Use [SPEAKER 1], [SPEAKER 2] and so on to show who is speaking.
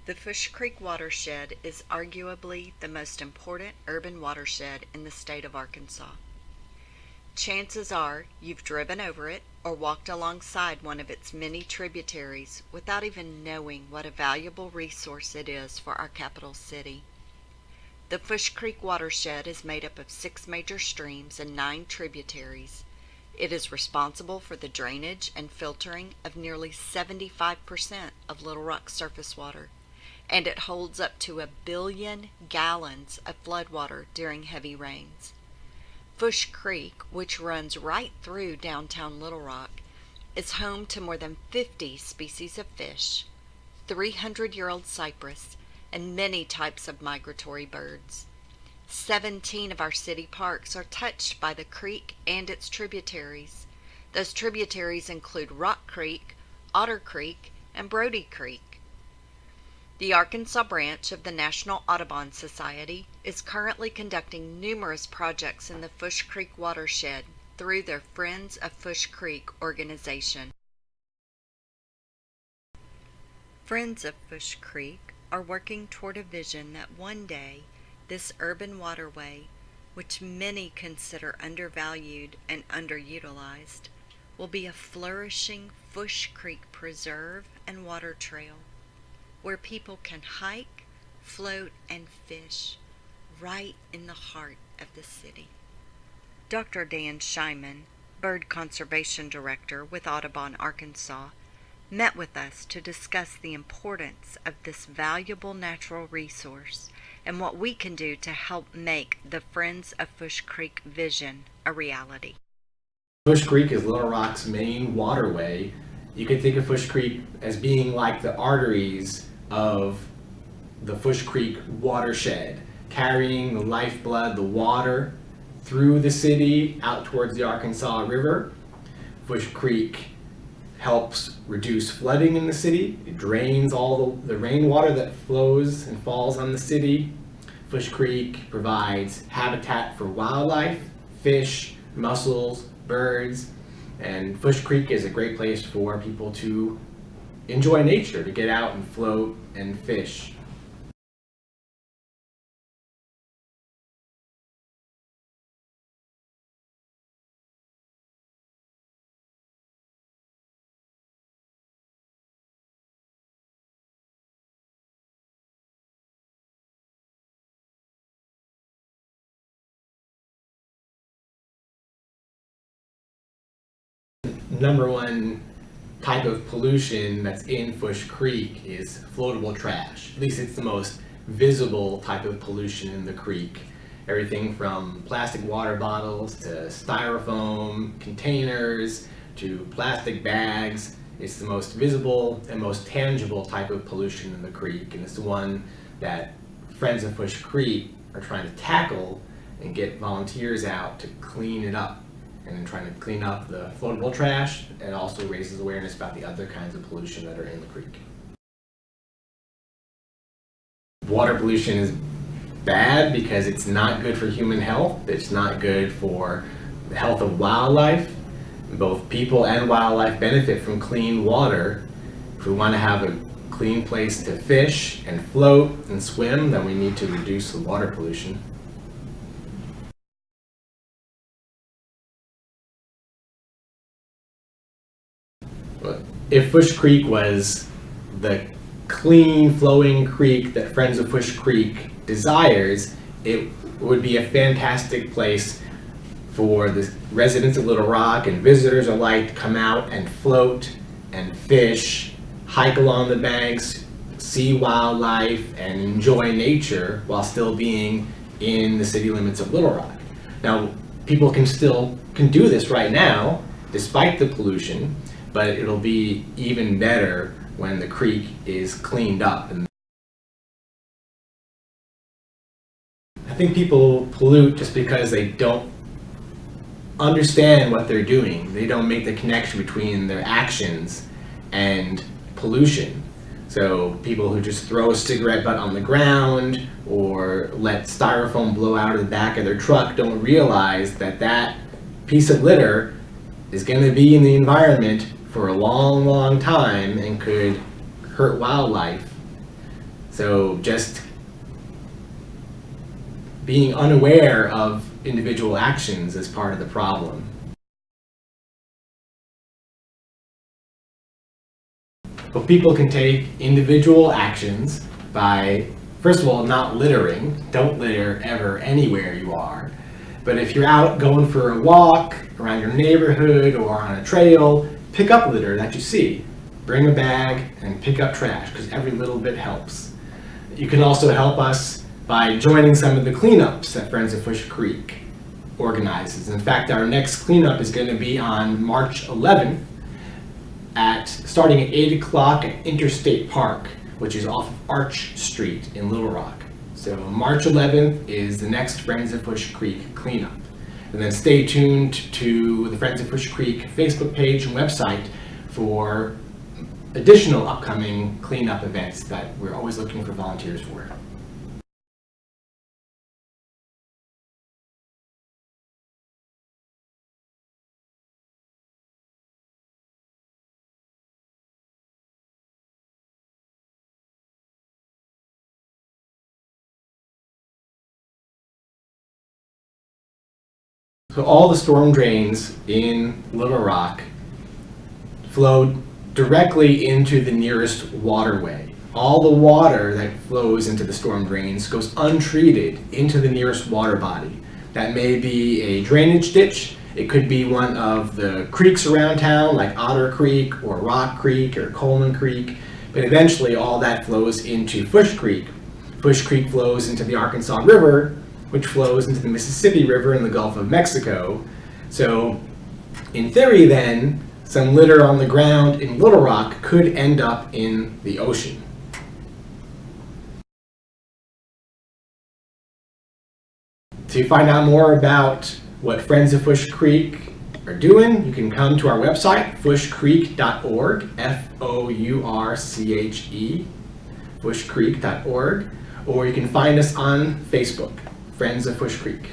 [SPEAKER 1] The Fourche Creek Watershed is arguably the most important urban watershed in the state of Arkansas. Chances are you've driven over it or walked alongside one of its many tributaries without even knowing what a valuable resource it is for our capital city. The Fourche Creek Watershed is made up of 6 major streams and 9 tributaries. It is responsible for the drainage and filtering of nearly 75% of Little Rock's surface water, and it holds up to 1 billion gallons of floodwater during heavy rains. Fourche Creek, which runs right through downtown Little Rock, is home to more than 50 species of fish, 300-year-old cypress, and many types of migratory birds. 17 of our city parks are touched by the creek and its tributaries. Those tributaries include Rock Creek, Otter Creek, and Brody Creek. The Arkansas branch of the National Audubon Society is currently conducting numerous projects in the Fourche Creek watershed through their Friends of Fourche Creek organization. Friends of Fourche Creek are working toward a vision that one day this urban waterway, which many consider undervalued and underutilized, will be a flourishing Fourche Creek preserve and water trail where people can hike, float, and fish right in the heart of the city. Dr. Dan Shyman, Bird Conservation Director with Audubon, Arkansas, met with us to discuss the importance of this valuable natural resource and what we can do to help make the Friends of Fourche Creek vision a reality.
[SPEAKER 2] Fourche Creek is Little Rock's main waterway. You could think of Fourche Creek as being like the arteries of the Fourche Creek watershed, carrying the lifeblood, the water, through the city out towards the Arkansas River. Fourche Creek helps reduce flooding in the city. It drains all the rainwater that flows and falls on the city. Fourche Creek provides habitat for wildlife, fish, mussels, birds, and Fourche Creek is a great place for people to enjoy nature, to get out and float and fish. Number one type of pollution that's in Fourche Creek is floatable trash. At least it's the most visible type of pollution in the creek. Everything from plastic water bottles to styrofoam containers to plastic bags. It's the most visible and most tangible type of pollution in the creek, and it's the one that Friends of Fourche Creek are trying to tackle and get volunteers out to clean it up. And trying to clean up the floatable trash. It also raises awareness about the other kinds of pollution that are in the creek. Water pollution is bad because it's not good for human health. It's not good for the health of wildlife. Both people and wildlife benefit from clean water. If we want to have a clean place to fish and float and swim, then we need to reduce the water pollution. If Fourche Creek was the clean flowing creek that Friends of Fourche Creek desires, it would be a fantastic place for the residents of Little Rock and visitors alike to come out and float and fish, hike along the banks, see wildlife, and enjoy nature while still being in the city limits of Little Rock. Now, people can do this right now, despite the pollution, but it'll be even better when the creek is cleaned up. And I think people pollute just because they don't understand what they're doing. They don't make the connection between their actions and pollution. So people who just throw a cigarette butt on the ground or let styrofoam blow out of the back of their truck don't realize that that piece of litter is going to be in the environment for a long, long time and could hurt wildlife So just being unaware of individual actions is part of the problem. But people can take individual actions by, first of all, not littering. Don't litter ever anywhere you are. But if you're out going for a walk around your neighborhood or on a trail, pick up litter that you see. Bring a bag and pick up trash, because every little bit helps. You can also help us by joining some of the cleanups that Friends of Fourche Creek organizes. In fact, our next cleanup is going to be on March 11th, starting at 8 o'clock at Interstate Park, which is off of Arch Street in Little Rock. So March 11th is the next Friends of Fourche Creek cleanup. And then stay tuned to the Friends of Fourche Creek Facebook page and website for additional upcoming cleanup events that we're always looking for volunteers for. So all the storm drains in Little Rock flow directly into the nearest waterway. All the water that flows into the storm drains goes untreated into the nearest water body. That may be a drainage ditch. It could be one of the creeks around town, like Otter Creek or Rock Creek or Coleman Creek. But eventually all that flows into Fourche Creek. Fourche Creek flows into the Arkansas River, which flows into the Mississippi River in the Gulf of Mexico. So in theory then, some litter on the ground in Little Rock could end up in the ocean. To find out more about what Friends of Fourche Creek are doing, you can come to our website, fourchecreek.org, Fourche, fourchecreek.org, or you can find us on Facebook, Friends of Fourche Creek.